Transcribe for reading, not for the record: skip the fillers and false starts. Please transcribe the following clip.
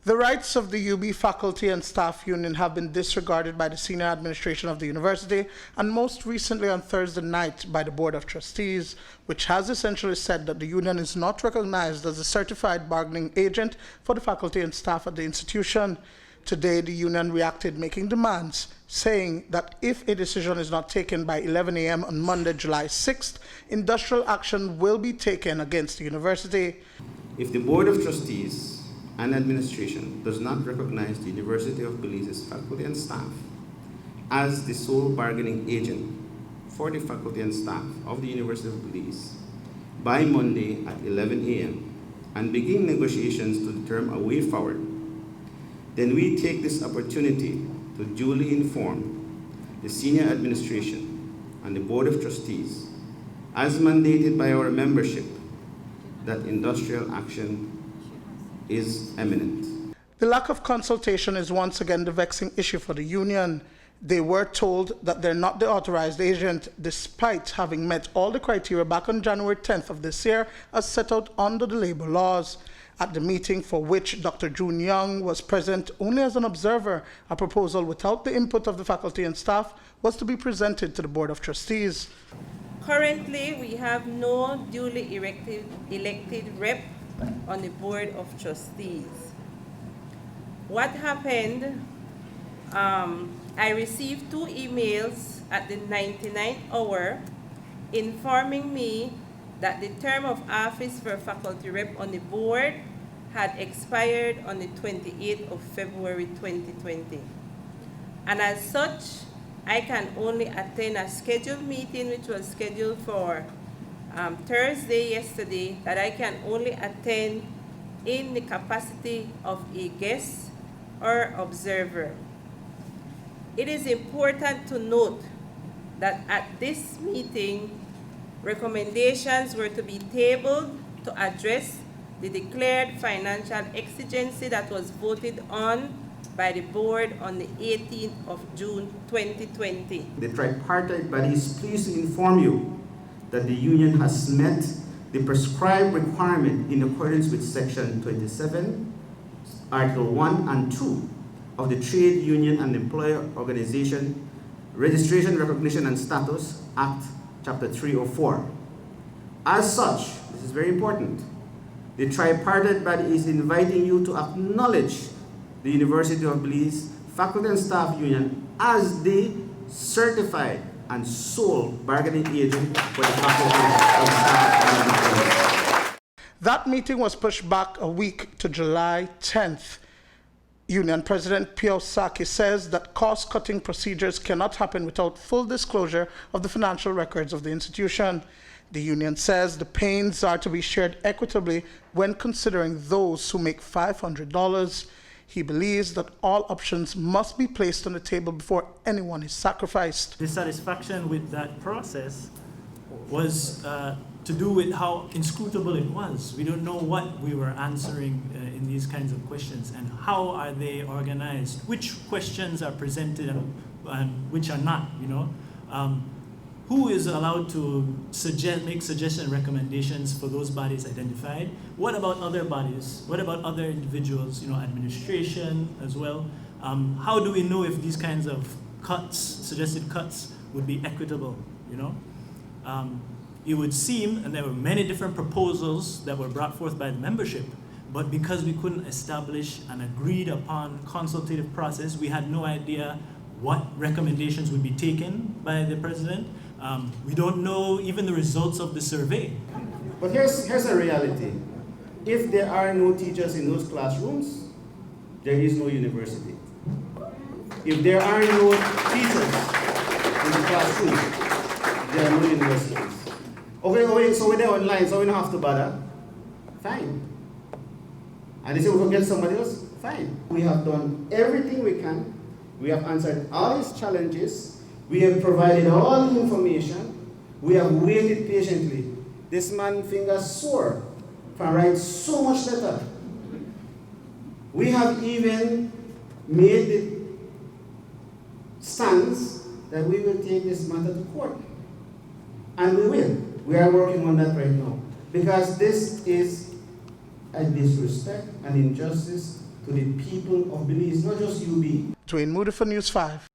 The rights of the UB faculty and staff union have been disregarded by the senior administration of the university and most recently on Thursday night by the Board of Trustees, which has essentially said that the union is not recognized as a certified bargaining agent for the faculty and staff at the institution. Today, the union reacted, making demands, saying that if a decision is not taken by 11 a.m. on Monday, July 6th, industrial action will be taken against the university. If the Board of Trustees and administration does not recognize the University of Belize's faculty and staff as the sole bargaining agent for the faculty and staff of the University of Belize by Monday at 11 a.m. and begin negotiations to determine a way forward, then we take this opportunity to duly inform the senior administration and the Board of Trustees, as mandated by our membership, that industrial action is imminent. The lack of consultation is once again the vexing issue for the union. They were told that they're not the authorized agent, despite having met all the criteria back on January 10th of this year as set out under the labor laws. At the meeting, for which Dr. Duane was present only as an observer, a proposal without the input of the faculty and staff was to be presented to the Board of Trustees. Currently, we have no duly elected rep on the Board of Trustees. What happened, I received 2 emails at the 99th hour informing me that the term of office for faculty rep on the board had expired on the 28th of February 2020. And as such, I can only attend a scheduled meeting which was scheduled for Thursday yesterday, that I can only attend in the capacity of a guest or observer. It is important to note that at this meeting, recommendations were to be tabled to address the declared financial exigency that was voted on by the board on the 18th of June 2020. The tripartite body is pleased to inform you that the union has met the prescribed requirement in accordance with Section 27, Article 1 and 2 of the Trade Union and Employer Organization Registration, Recognition and Status Act, Chapter 304. As such, this is very important, the tripartite body is inviting you to acknowledge the University of Belize Faculty and Staff Union as the certified and sole bargaining agent for the faculty and staff. That meeting was pushed back a week to July 10th. Union President Piosaki says that cost-cutting procedures cannot happen without full disclosure of the financial records of the institution. The union says the pains are to be shared equitably when considering those who make $500. He believes that all options must be placed on the table before anyone is sacrificed. Dissatisfaction with that process was to do with how inscrutable it was. We don't know what we were answering in these kinds of questions and how are they organized, which questions are presented and which are not, you know. Who is allowed to make suggestions and recommendations for those bodies identified? What about other bodies? What about other individuals, you know, administration as well? How do we know if these kinds of cuts, suggested cuts, would be equitable, you know? It would seem, and there were many different proposals that were brought forth by the membership, but because we couldn't establish an agreed upon consultative process, we had no idea what recommendations would be taken by the president. We don't know even the results of the survey. But here's a reality. If there are no teachers in those classrooms, there is no university. If there are no teachers in the classroom, there are no universities. Okay, so we're there online, so we don't have to bother. Fine. And they say we can get somebody else? Fine. We have done everything we can. We have answered all these challenges. We have provided all the information. We have waited patiently. This man fingers sore for writing so much letter. We have even made the stance that we will take this matter to court. And we will. We are working on that right now. Because this is a disrespect and injustice to the people of Belize, not just UB. Duane Moody for News 5.